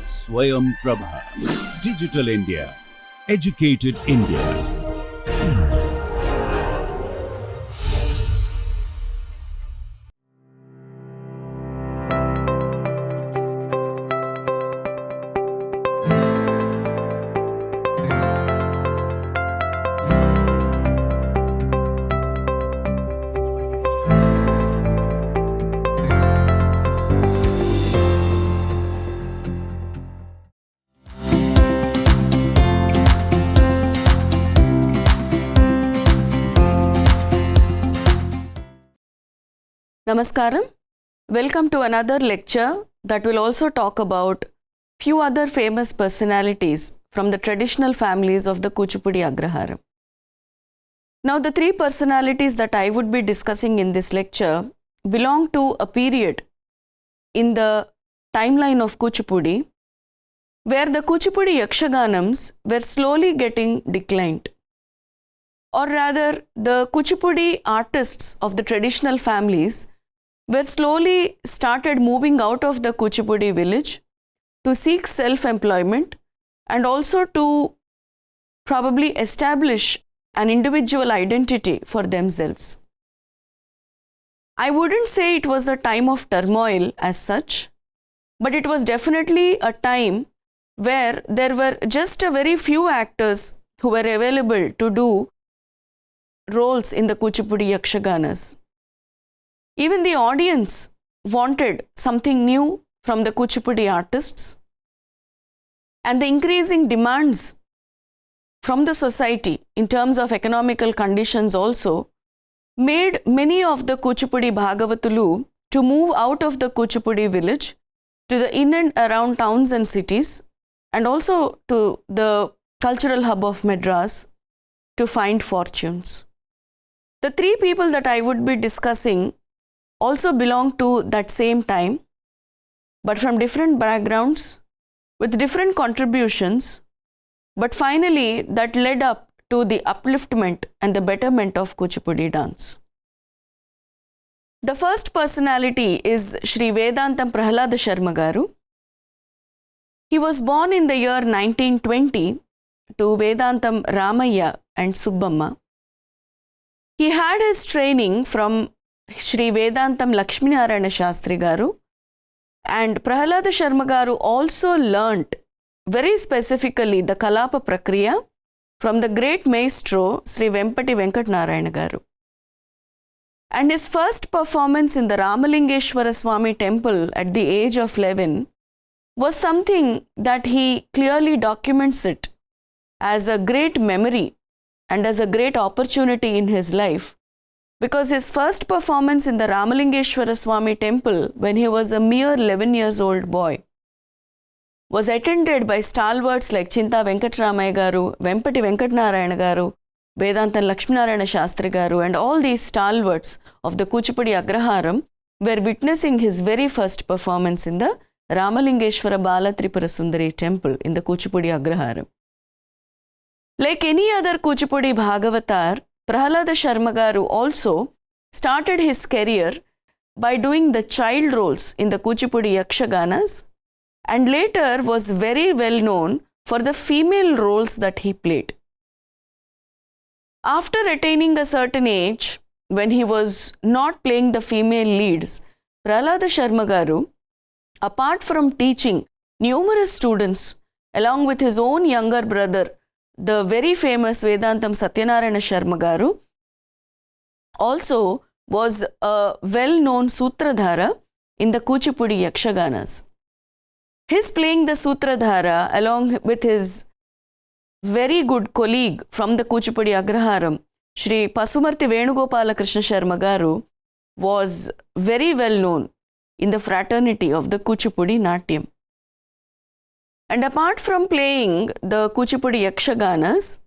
Swayam Prabha. Digital India. Educated India. Namaskaram. Welcome to another lecture that will also talk about few other famous personalities from the traditional families of the Kuchipudi Agraharam. Now, the three personalities that I would be discussing in this lecture belong to a period in the timeline of Kuchipudi where the Kuchipudi Yakshaganams were slowly getting declined. Or rather, the Kuchipudi artists of the traditional families were slowly started moving out of the Kuchipudi village to seek self-employment and also to probably establish an individual identity for themselves. I wouldn't say it was a time of turmoil as such, but it was definitely a time where there were just a very few actors who were available to do roles in the Kuchipudi Yakshaganas. Even the audience wanted something new from the Kuchipudi artists, and the increasing demands from the society in terms of economical conditions also made many of the Kuchipudi Bhagavatulu to move out of the Kuchipudi village to the in and around towns and cities, and also to the cultural hub of Madras to find fortunes. The three people that I would be discussing also belong to that same time, but from different backgrounds, with different contributions, but finally that led up to the upliftment and the betterment of Kuchipudi dance. The first personality is Shri Vedantam Prahalada Sharma Garu. He was born in the year 1920 to Vedantam Ramayya and Subbamma. He had his training from Shri Vedantam Lakshminarayana Shastri Garu, and Prahalada Sharma Garu also learnt very specifically the Kalapa Prakriya from the great maestro Sri Vempati Venkatnarayana Garu. And his first performance in the Ramalingeshwara Swami temple at the age of 11 was something that he clearly documents it as a great memory and as a great opportunity in his life, because his first performance in the Ramalingeshwara Swami temple when he was a mere 11 years old boy was attended by stalwarts like Chinta Venkatramaya Garu, Vempati Venkatnarayana Garu, Vedantam Lakshminarayana Shastri Garu, and all these stalwarts of the Kuchipudi Agraharam were witnessing his very first performance in the Ramalingeshwara Bala Tripura Sundari temple in the Kuchipudi Agraharam. Like any other Kuchipudi Bhagavatar, Prahalada Sharma Garu also started his career by doing the child roles in the Kuchipudi Yakshaganas, and later was very well known for the female roles that he played. After attaining a certain age, when he was not playing the female leads, Prahalada Sharma Garu, apart from teaching numerous students along with his own younger brother, the very famous Vedantam Satyanarayana Sharma Garu, also was a well-known Sutradhara in the Kuchipudi Yakshaganas. His playing the Sutradhara along with his very good colleague from the Kuchipudi Agraharam, Shri Pasumarthi Venugopala Krishna Sharma Garu, was very well known in the fraternity of the Kuchipudi Natyam. And apart from playing the Kuchipudi Yakshaganas,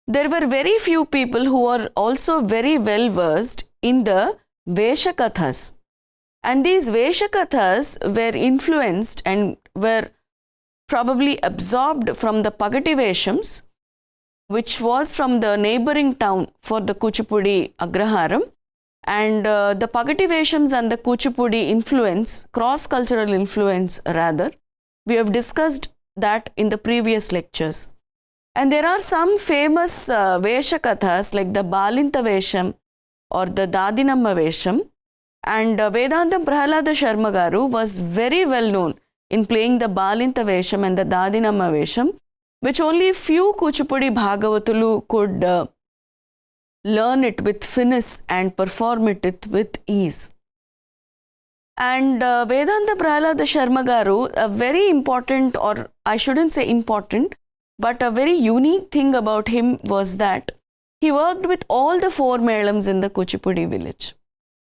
there were very few people who were also very well versed in the Veshakathas. And these Veshakathas were influenced and were probably absorbed from the Pagati Veshams, which was from the neighboring town for the Kuchipudi Agraharam, And the Pagati Veshams and the Kuchipudi influence, cross-cultural influence rather, we have discussed that in the previous lectures. And there are some famous Vesha Kathas like the Balinta Vesham or the Dadinamma Vesham. And Vedantam Prahalada Sharma Garu was very well known in playing the Balinta Vesham and the Dadinamma Vesham, which only few Kuchipudi Bhagavatulu could learn it with finesse and perform it with ease. And Vedanta Prahalada Sharma Garu, a very important, or I shouldn't say important, but a very unique thing about him was that he worked with all the four melams in the Kuchipudi village.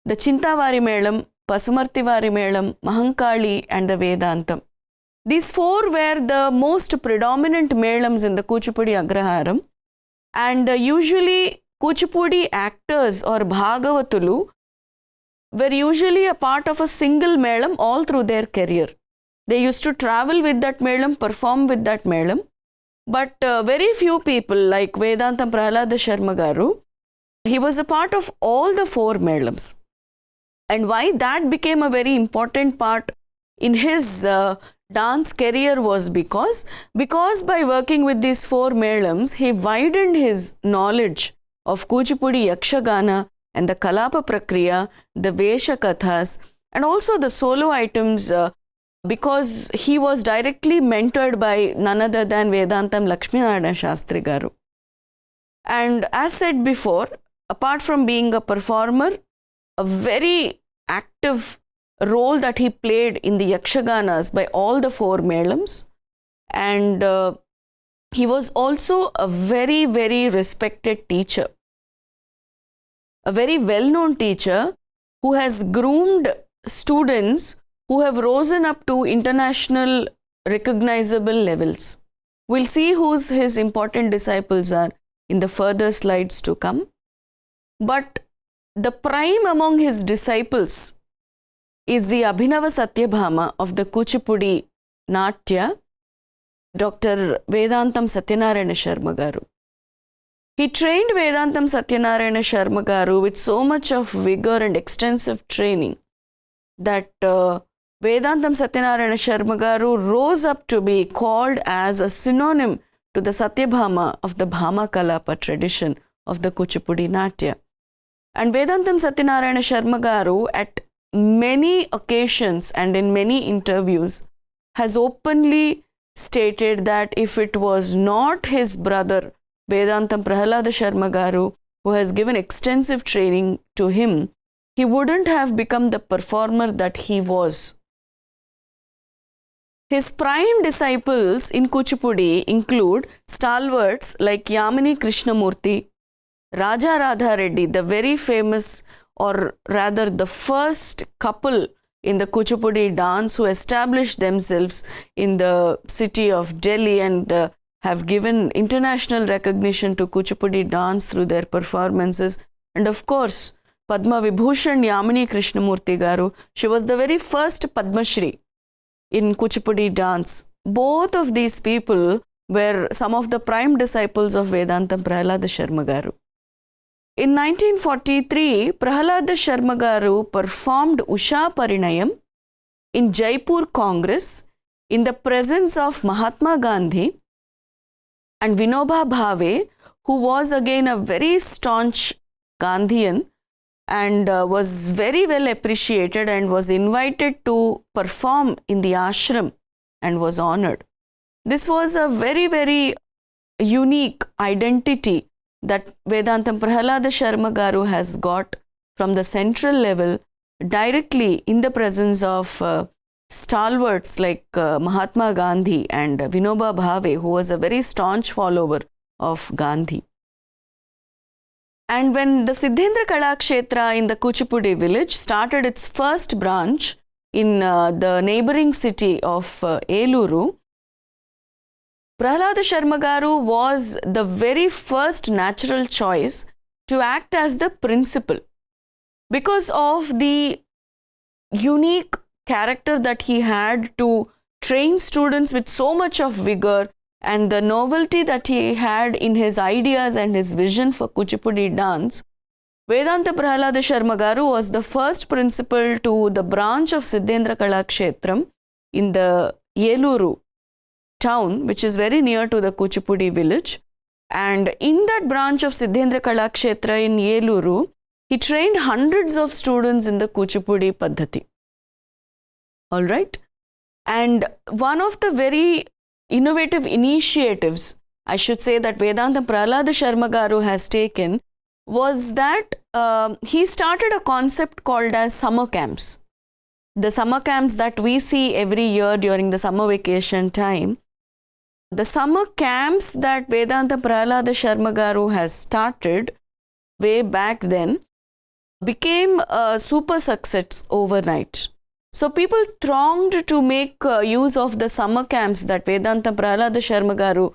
The Chintavari Melam, Pasumartivari Melam, Mahankali and the Vedantam. These four were the most predominant melams in the Kuchipudi Agraharam, and usually Kuchipudi actors or Bhagavatulu were usually a part of a single melam all through their career. They used to travel with that melam, perform with that melam, but very few people like Vedantam Prahalada Sharma Garu, he was a part of all the four melams. And why that became a very important part in his dance career was because by working with these four melams, he widened his knowledge of Kuchipudi Yakshagana and the Kalapa Prakriya, the Vesha Kathas, and also the solo items because he was directly mentored by none other than Vedantam Lakshminarayana Shastri Garu. And as said before, apart from being a performer, a very active role that he played in the Yakshaganas by all the four melams, and he was also a very, very respected teacher, a very well-known teacher who has groomed students who have risen up to international recognizable levels. We'll see whose his important disciples are in the further slides to come. But the prime among his disciples is the Abhinava Satyabhama of the Kuchipudi Natya, Dr. Vedantam Satyanarayana Sharma Garu. He trained Vedantam Satyanarayana Sharma Garu with so much of vigor and extensive training that Vedantam Satyanarayana Sharma Garu rose up to be called as a synonym to the Satyabhama of the Bhama Kalapa tradition of the Kuchipudi Natya. And Vedantam Satyanarayana Sharma Garu at many occasions and in many interviews has openly stated that if it was not his brother Vedantam Prahalada Sharma Garu who has given extensive training to him, he wouldn't have become the performer that he was. His prime disciples in Kuchipudi include stalwarts like Yamini Krishnamurti, Raja Radha Reddy, the very famous, or rather the first couple in the Kuchipudi dance who established themselves in the city of Delhi and have given international recognition to Kuchipudi dance through their performances. And of course, Padma Vibhushan Yamini Krishnamurti Garu, she was the very first Padma Shri in Kuchipudi dance. Both of these people were some of the prime disciples of Vedantam Prahalada Sharma Garu. In 1943, Prahalada Sharma Garu performed Usha Parinayam in Jaipur Congress in the presence of Mahatma Gandhi and Vinoba Bhave, who was again a very staunch Gandhian and was very well appreciated and was invited to perform in the ashram and was honored. This was a very, very unique identity that Vedantam Prahalada Sharma Garu has got from the central level directly in the presence of stalwarts like Mahatma Gandhi and Vinoba Bhave, who was a very staunch follower of Gandhi. And when the Siddhendra Kalakshetra in the Kuchipudi village started its first branch in the neighboring city of Eluru, Prahalada Sharma Garu was the very first natural choice to act as the principal because of the unique character that he had to train students with so much of vigor and the novelty that he had in his ideas and his vision for Kuchipudi dance. Vedanta Prahalada Sharma Garu was the first principal to the branch of Siddhendra Kalakshetram in the Yeluru town, which is very near to the Kuchipudi village. And in that branch of Siddhendra Kalakshetra in Yeluru, he trained hundreds of students in the Kuchipudi Paddhati. All right. And one of the very innovative initiatives, I should say, that Vedanta Prahalada Sharma Garu has taken was that he started a concept called as summer camps. The summer camps that we see every year during the summer vacation time. The summer camps that Vedanta Prahalada Sharma Garu has started way back then became a super success overnight. So people thronged to make use of the summer camps that Vedanta Prahalada Sharma Garu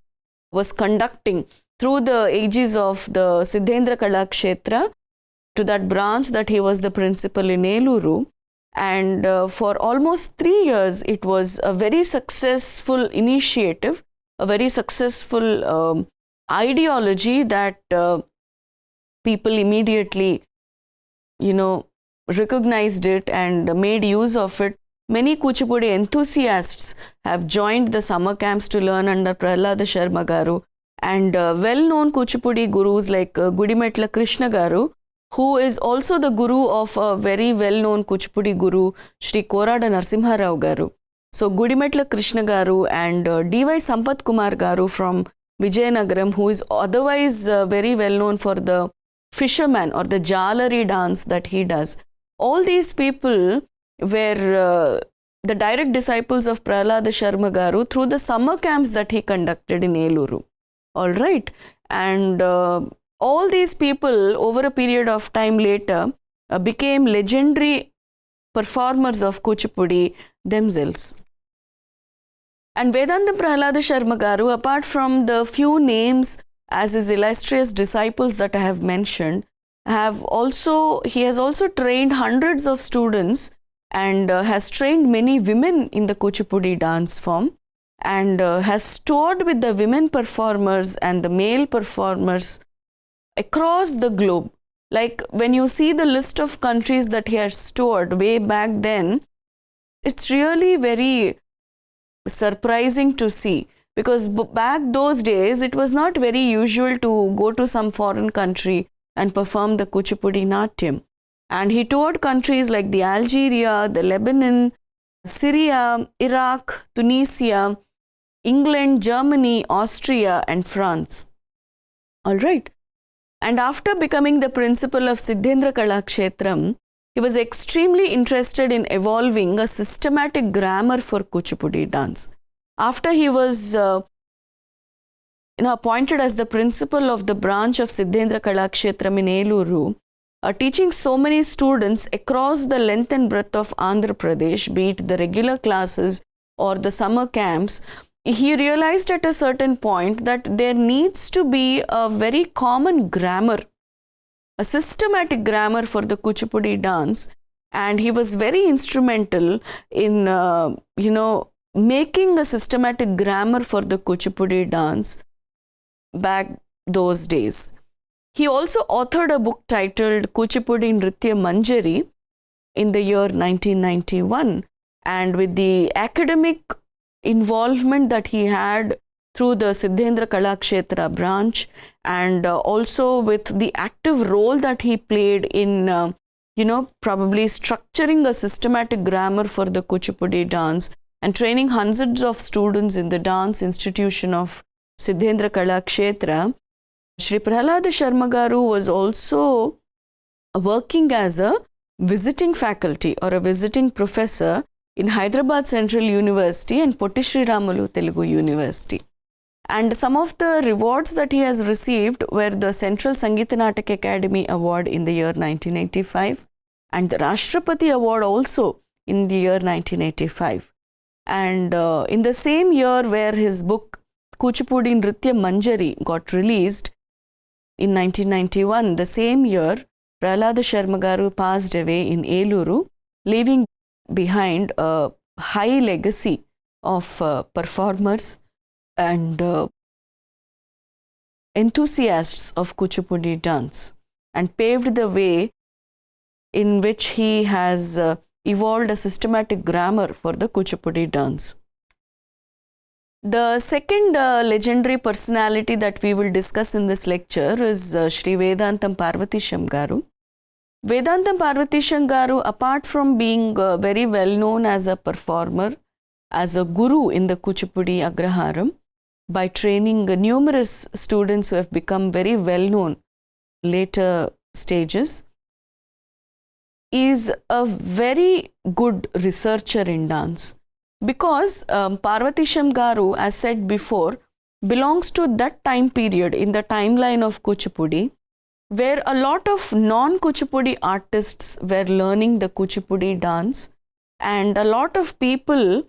was conducting through the aegis of the Siddhendra Kalakshetra to that branch that he was the principal in Eluru. And for almost 3 years, it was a very successful initiative, a very successful ideology that people immediately, recognized it and made use of it. Many Kuchipudi enthusiasts have joined the summer camps to learn under Prahalada Sharma Garu. And well-known Kuchipudi gurus like Gudimetla Krishna Garu, who is also the guru of a very well-known Kuchipudi guru, Shri Korada Narasimha Rao Garu. So Gudimetla Krishna Garu and D.Y. Sampath Kumar Garu from Vijayanagaram, who is otherwise very well-known for the fisherman or the jalari dance that he does. All these people were the direct disciples of Prahalada Sharma Garu through the summer camps that he conducted in Eluru. All right. And all these people over a period of time later became legendary performers of Kuchipudi themselves. And Vedanta Prahalada Sharma Garu, apart from the few names as his illustrious disciples that I have mentioned, he has also trained hundreds of students and has trained many women in the Kuchipudi dance form, and has toured with the women performers and the male performers across the globe. Like when you see the list of countries that he has toured way back then, it's really very surprising to see, because back those days it was not very usual to go to some foreign country and perform the Kuchipudi Natyam. And he toured countries like the Algeria, the Lebanon, Syria, Iraq, Tunisia, England, Germany, Austria and France. All right. And after becoming the principal of Siddhendra Kalakshetram, he was extremely interested in evolving a systematic grammar for Kuchipudi dance. After he was appointed as the principal of the branch of Siddhendra Kalakshetram in Eluru, teaching so many students across the length and breadth of Andhra Pradesh, be it the regular classes or the summer camps, he realized at a certain point that there needs to be a very common grammar, a systematic grammar for the Kuchipudi dance. And he was very instrumental in, making a systematic grammar for the Kuchipudi dance back those days. He also authored a book titled Kuchipudi Nritya Manjari in the year 1991. And with the academic involvement that he had through the Siddhendra Kalakshetra branch, and also with the active role that he played in, probably structuring a systematic grammar for the Kuchipudi dance and training hundreds of students in the dance institution of Siddhendra Kalakshetra, Shri Prahalada Sharma Garu was also working as a visiting faculty or a visiting professor in Hyderabad Central University and Potti Sri Ramalu Telugu University. And some of the rewards that he has received were the Central Sangeeta Natak Academy Award in the year 1985 and the Rashtrapati Award also in the year 1985. And in the same year where his book Kuchipudi Nritya Manjari got released in 1991, the same year Prahalada Sharma Garu passed away in Eluru, leaving behind a high legacy of performers and enthusiasts of Kuchipudi dance. and paved the way in which he has evolved a systematic grammar for the Kuchipudi dance. The second legendary personality that we will discuss in this lecture is Shri Vedantam Parvatisham Garu. Vedantam Parvatisham Garu, apart from being very well known as a performer, as a guru in the Kuchipudi Agraharam, by training numerous students who have become very well known later stages, is a very good researcher in dance. Because Parvatisham Garu, as said before, belongs to that time period in the timeline of Kuchipudi, where a lot of non-Kuchipudi artists were learning the Kuchipudi dance, and a lot of people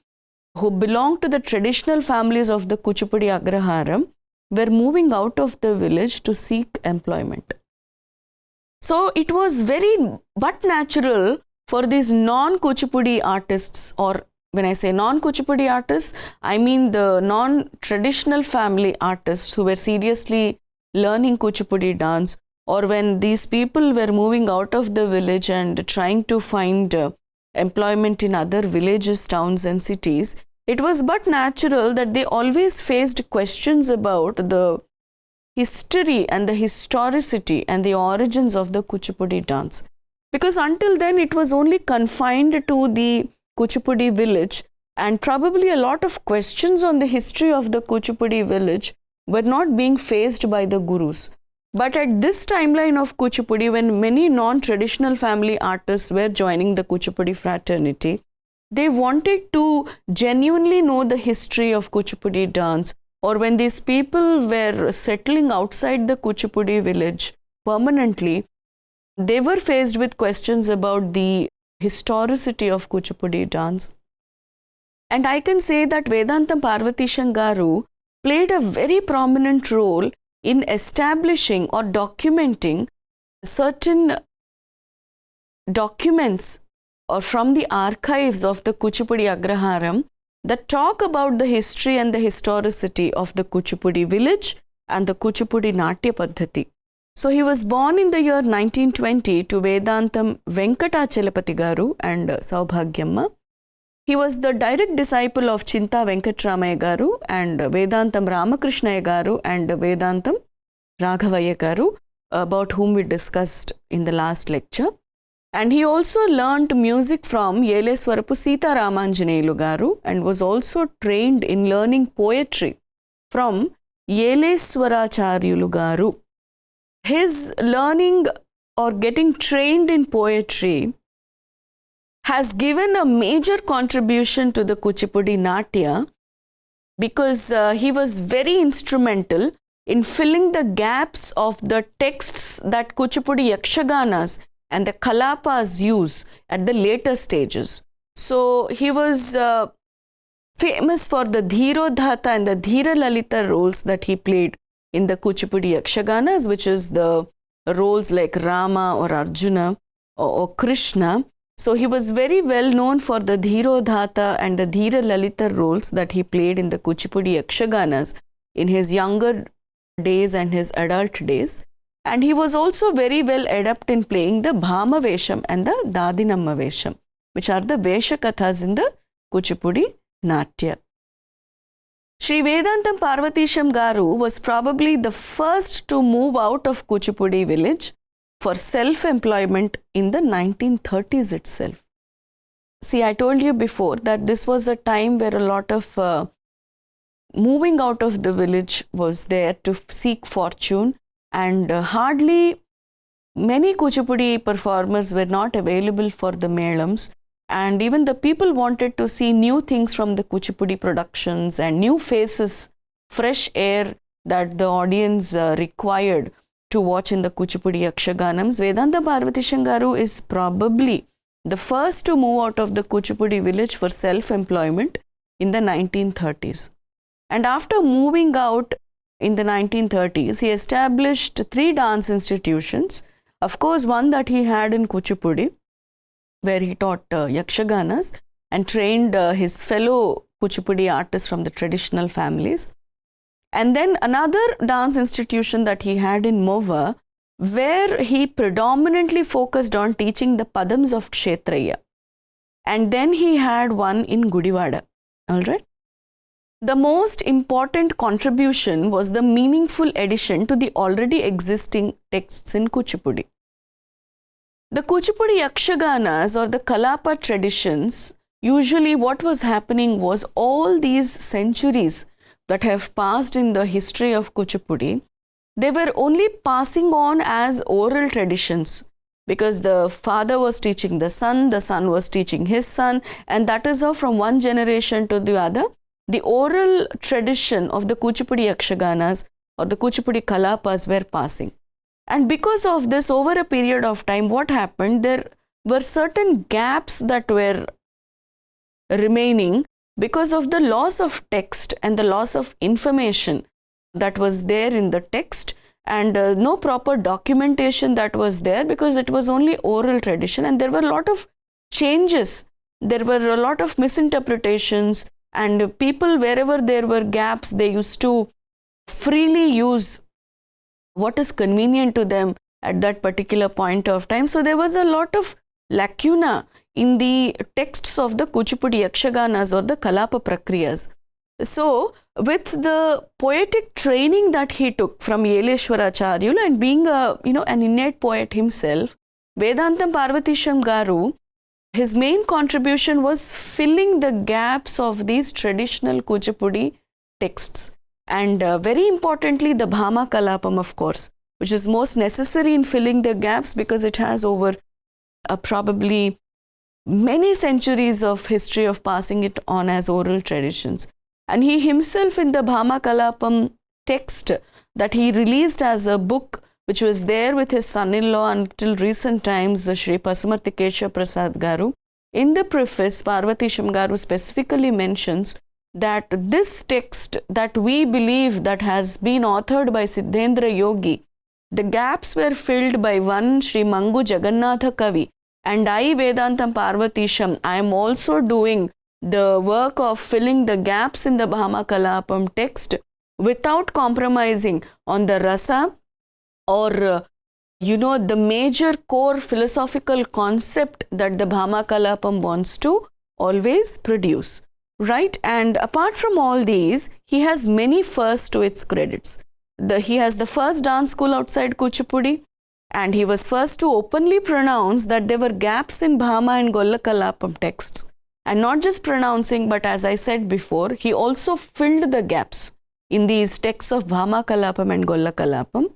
who belonged to the traditional families of the Kuchipudi Agraharam were moving out of the village to seek employment. So it was very but natural for these non-Kuchipudi artists, or when I say non-Kuchipudi artists, I mean the non-traditional family artists who were seriously learning Kuchipudi dance, or when these people were moving out of the village and trying to find employment in other villages, towns and cities, it was but natural that they always faced questions about the history and the historicity and the origins of the Kuchipudi dance. Because until then it was only confined to the Kuchipudi village, and probably a lot of questions on the history of the Kuchipudi village were not being faced by the gurus. But at this timeline of Kuchipudi, when many non-traditional family artists were joining the Kuchipudi fraternity, they wanted to genuinely know the history of Kuchipudi dance, or when these people were settling outside the Kuchipudi village permanently, they were faced with questions about the historicity of Kuchipudi dance. And I can say that Vedantam Parvatisham Garu played a very prominent role in establishing or documenting certain documents or from the archives of the Kuchipudi Agraharam that talk about the history and the historicity of the Kuchipudi village and the Kuchipudi Natya Paddhati. So he was born in the year 1920 to Vedantam Venkatachalapati Garu and Saubhagyamma. He was the direct disciple of Chinta Venkatramaya Garu and Vedantam Ramakrishnaya Garu and Vedantam Raghavaya Garu, about whom we discussed in the last lecture. And he also learnt music from Yeleswarapu Sita Ramanjaneyulu Garu and was also trained in learning poetry from Yeleswaracharyulu Garu. His learning or getting trained in poetry has given a major contribution to the Kuchipudi Natya, because he was very instrumental in filling the gaps of the texts that Kuchipudi Yakshaganas and the Kalapas use at the later stages. So he was famous for the Dhirodhata and the Dhira Lalita roles that he played in the Kuchipudi Yakshaganas, which is the roles like Rama or Arjuna or Krishna. So he was very well known for the Dhirodhata and the Dhira Lalita roles that he played in the Kuchipudi Yakshaganas in his younger days and his adult days. And he was also very well adept in playing the Bhama Vesham and the Dadinamma Vesham, which are the Vesha Kathas in the Kuchipudi Natya. Shri Vedantam Parvatisham Garu was probably the first to move out of Kuchipudi village for self-employment in the 1930s itself. See, I told you before that this was a time where a lot of moving out of the village was there to seek fortune, and hardly many Kuchipudi performers were not available for the melams, and even the people wanted to see new things from the Kuchipudi productions and new faces, fresh air that the audience required to watch in the Kuchipudi Yakshaganams. Vedanta Parvatisham Garu is probably the first to move out of the Kuchipudi village for self-employment in the 1930s. And after moving out in the 1930s, he established 3 dance institutions. Of course, one that he had in Kuchipudi, where he taught Yakshaganas and trained his fellow Kuchipudi artists from the traditional families. And then another dance institution that he had in Mova, where he predominantly focused on teaching the padams of Kshetraya. And then he had one in Gudivada. All right. The most important contribution was the meaningful addition to the already existing texts in Kuchipudi. The Kuchipudi Yakshaganas or the Kalapa traditions, usually what was happening was all these centuries that have passed in the history of Kuchipudi, they were only passing on as oral traditions, because the father was teaching the son was teaching his son, and that is how from one generation to the other, the oral tradition of the Kuchipudi Yakshaganas or the Kuchipudi Kalapas were passing. And because of this, over a period of time, what happened? There were certain gaps that were remaining because of the loss of text and the loss of information that was there in the text, and no proper documentation that was there, because it was only oral tradition, and there were a lot of changes, there were a lot of misinterpretations, and people, wherever there were gaps, they used to freely use what is convenient to them at that particular point of time. So there was a lot of lacuna in the texts of the Kuchipudi Yakshaganas or the Kalapa Prakriyas. So with the poetic training that he took from Yeleshwaracharyulu, and being an innate poet himself, Vedantam Parvatisham Garu, his main contribution was filling the gaps of these traditional Kuchipudi texts. And very importantly, the Bhama Kalapam, of course, which is most necessary in filling the gaps, because it has over probably many centuries of history of passing it on as oral traditions. And he himself, in the Bhama Kalapam text that he released as a book, which was there with his son-in-law until recent times, Shri Pasumartikesha Prasad Garu, in the preface, Parvatisham Garu specifically mentions that this text that we believe that has been authored by Siddhendra Yogi, the gaps were filled by one Shri Mangu Jagannatha Kavi, and I, Vedantam Parvatisham, I am also doing the work of filling the gaps in the Bhama Kalapam text without compromising on the rasa or the major core philosophical concept that the Bhama Kalapam wants to always produce. Right? And apart from all these, he has many firsts to its credits. He has the first dance school outside Kuchipudi, and he was first to openly pronounce that there were gaps in Bhama and Golla Kalapam texts. And not just pronouncing, but as I said before, he also filled the gaps in these texts of Bhama Kalapam and Golla Kalapam.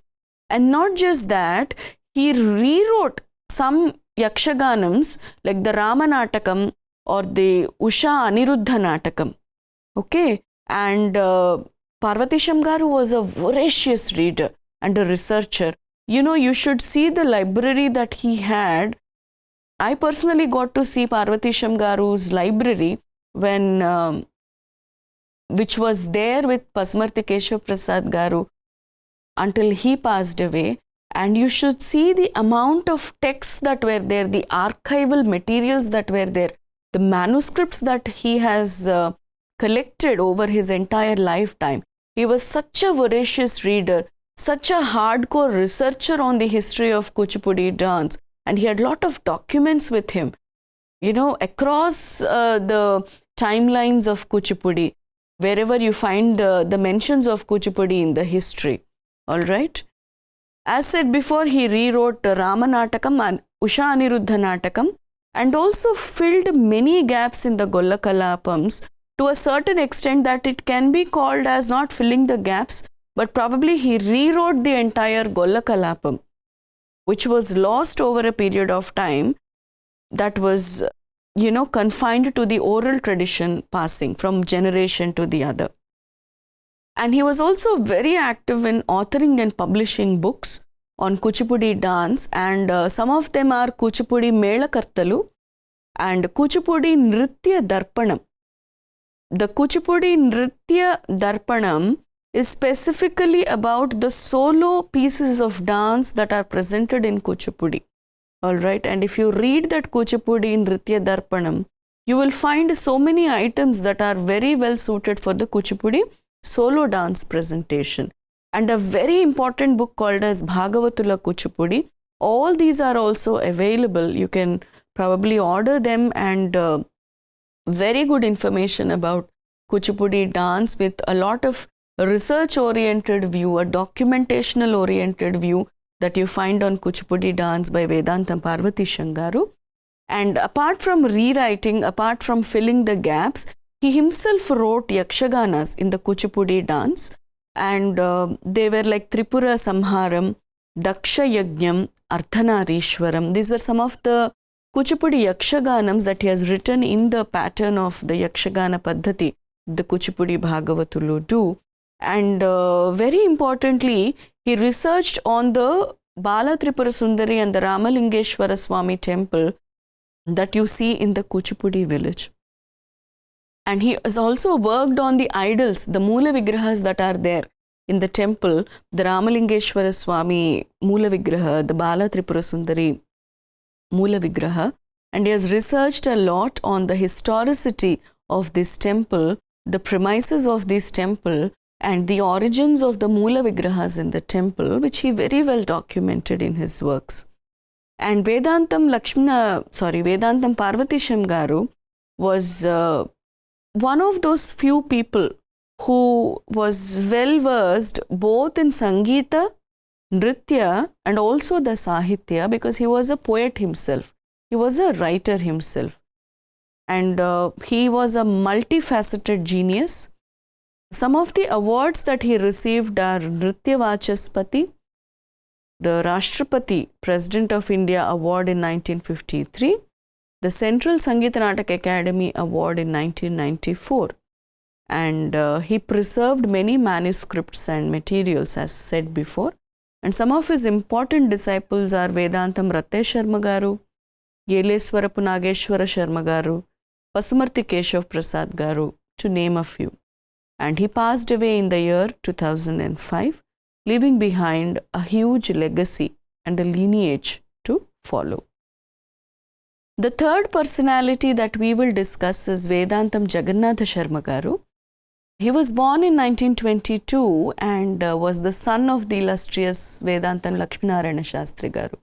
And not just that, he rewrote some Yakshaganams like the Ramanatakam or the Usha Aniruddha Natakam. Okay, and Parvatisham Garu was a voracious reader and a researcher. You should see the library that he had. I personally got to see Parvatisham Garu's library when, which was there with Pasumartikesha Prasad Garu until he passed away. And you should see the amount of texts that were there, the archival materials that were there, the manuscripts that he has collected over his entire lifetime. He was such a voracious reader, such a hardcore researcher on the history of Kuchipudi dance. And he had a lot of documents with him, across the timelines of Kuchipudi, wherever you find the mentions of Kuchipudi in the history. All right. As said before, he rewrote Ramanatakam and Usha Aniruddha Natakam, and also filled many gaps in the Golla Kalapams to a certain extent that it can be called as not filling the gaps, but probably he rewrote the entire Golla Kalapam, which was lost over a period of time, that was, confined to the oral tradition passing from generation to the other. And he was also very active in authoring and publishing books on Kuchipudi dance, and some of them are Kuchipudi Melakartalu and Kuchipudi Nritya Darpanam. The Kuchipudi Nritya Darpanam is specifically about the solo pieces of dance that are presented in Kuchipudi. All right, and if you read that Kuchipudi Nritya Darpanam, you will find so many items that are very well suited for the Kuchipudi solo dance presentation. and a very important book called as Bhagavatula Kuchipudi. All these are also available. You can probably order them, and very good information about Kuchipudi dance with a lot of research oriented view, a documentational oriented view that you find on Kuchipudi dance by Vedantam Parvati Shangaru. And apart from rewriting, apart from filling the gaps, he himself wrote yakshaganas in the Kuchipudi dance, and they were like Tripura Samharam, Daksha Yajnam, Ardhanarishwaram. These were some of the Kuchipudi yakshaganams that he has written in the pattern of the yakshagana paddhati the Kuchipudi Bhagavatulu do. And very importantly, he researched on the Bala Tripura Sundari and the Ramalingeshwara Swami temple that you see in the Kuchipudi village. And he has also worked on the idols, the Moola Vigrahas that are there in the temple, the Ramalingeshwara Swami Moola Vigraha, the Bala Tripura Sundari Moola Vigraha. And he has researched a lot on the historicity of this temple, the premises of this temple, and the origins of the Moola Vigrahas in the temple, which he very well documented in his works. And Vedantam Parvati Shangaru was one of those few people who was well versed both in Sangeeta, Nritya, and also the Sahitya, because he was a poet himself. He was a writer himself. And he was a multifaceted genius. Some of the awards that he received are Nritya Vachaspati, the Rashtrapati President of India Award in 1953, the Central Sangeeta Natak Academy Award in 1994. And he preserved many manuscripts and materials, as said before. And some of his important disciples are Vedantam Ratte Sharma Garu, Yeleswarapu Nageshwara Sharma Garu, Pasumarti Keshav Prasad Garu, to name a few. And he passed away in the year 2005, leaving behind a huge legacy and a lineage to follow. The third personality that we will discuss is Vedantam Jagannatha Sharma Garu. He was born in 1922 and was the son of the illustrious Vedantam Lakshminarayana Shastri Garu.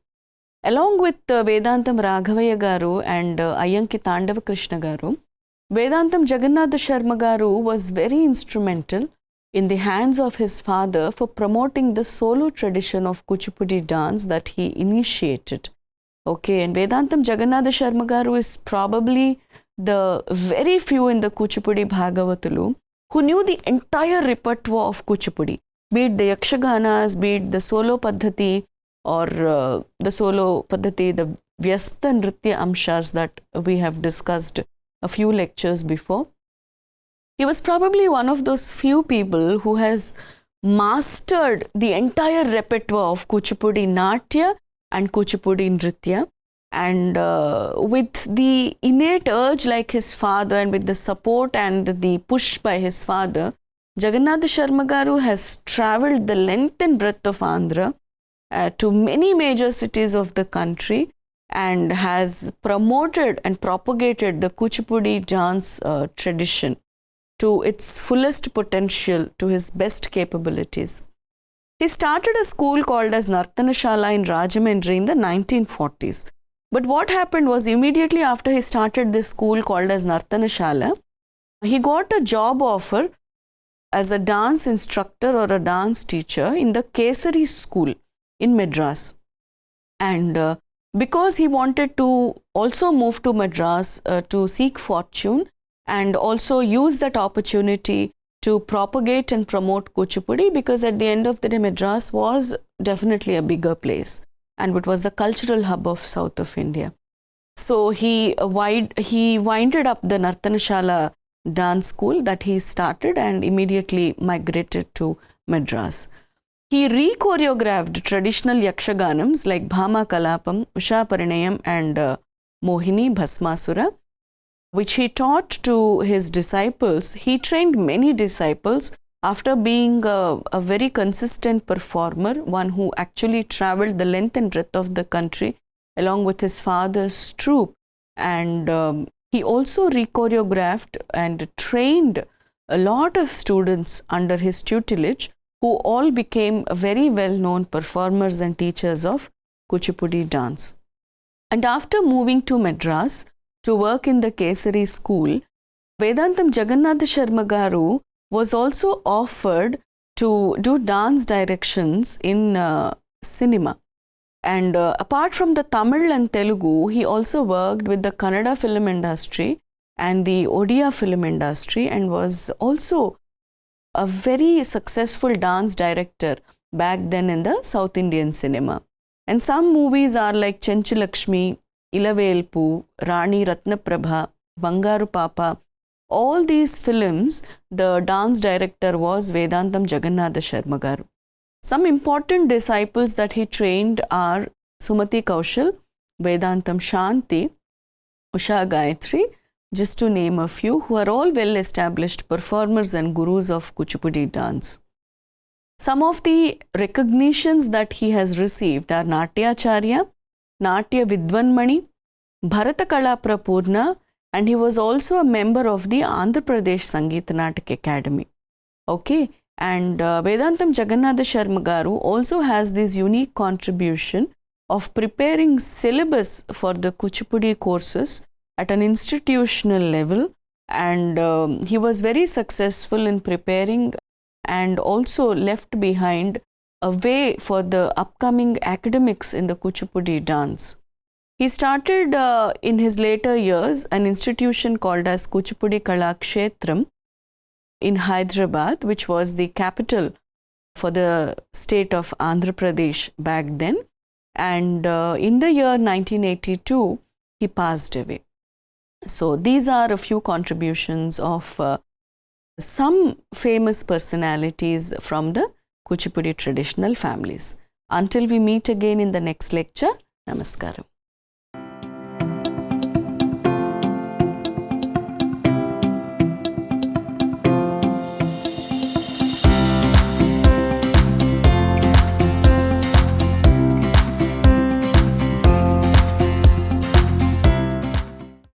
Along with Vedantam Raghavaya Garu and Ayyanki Tandava Krishna Garu, Vedantam Jagannatha Sharma Garu was very instrumental in the hands of his father for promoting the solo tradition of Kuchipudi dance that he initiated. Okay, and Vedantam Jagannatha Sharma Garu is probably the very few in the Kuchipudi Bhagavatulu who knew the entire repertoire of Kuchipudi, be it the yakshaganas, be it the solo paddhati, or the solo paddhati, the vyasta nritya amshas that we have discussed a few lectures before. He was probably one of those few people who has mastered the entire repertoire of Kuchipudi Natya and Kuchipudi Nritya. And with the innate urge like his father, and with the support and the push by his father, Jagannatha Sharma Garu has travelled the length and breadth of Andhra to many major cities of the country, and has promoted and propagated the Kuchipudi dance tradition to its fullest potential, to his best capabilities. He started a school called as Nartanashala in Rajahmundry in the 1940s. But what happened was, immediately after he started this school called as Nartanashala, he got a job offer as a dance instructor or a dance teacher in the Kesari school in Madras. And because he wanted to also move to Madras to seek fortune and also use that opportunity to propagate and promote Kuchipudi, because at the end of the day Madras was definitely a bigger place and it was the cultural hub of south of India. So he winded up the Nartanashala dance school that he started and immediately migrated to Madras. He re-choreographed traditional yakshaganams like Bhama Kalapam, Usha Parinayam and Mohini Bhasmasura, which he taught to his disciples. He trained many disciples after being a very consistent performer, one who actually travelled the length and breadth of the country along with his father's troupe. And he also re-choreographed and trained a lot of students under his tutelage who all became very well-known performers and teachers of Kuchipudi dance. And after moving to Madras to work in the Kesari school, Vedantam Jagannatha Sharma Garu was also offered to do dance directions in cinema. And apart from the Tamil and Telugu, he also worked with the Kannada film industry and the Odia film industry, and was also a very successful dance director back then in the South Indian cinema. And some movies are like Chenchalakshmi, Ilavelpu, Rani Ratnaprabha, Bangaru Papa. All these films, the dance director was Vedantam Jagannatha Sharma Garu. Some important disciples that he trained are Sumati Kaushal, Vedantam Shanti, Usha Gayatri, just to name a few, who are all well-established performers and gurus of Kuchipudi dance. Some of the recognitions that he has received are Natyacharya, Natya Vidvanmani, Bharata Kala Prapurna, and he was also a member of the Andhra Pradesh Sangeet Natak Academy. Okay, and Vedantam Jagannatha Sharma Garu also has this unique contribution of preparing syllabus for the Kuchipudi courses at an institutional level, and he was very successful in preparing and also left behind a way for the upcoming academics in the Kuchipudi dance. He started in his later years an institution called as Kuchipudi Kalakshetram in Hyderabad, which was the capital for the state of Andhra Pradesh back then. And in the year 1982, he passed away. So these are a few contributions of some famous personalities from the Kuchipudi traditional families. Until we meet again in the next lecture, Namaskaram.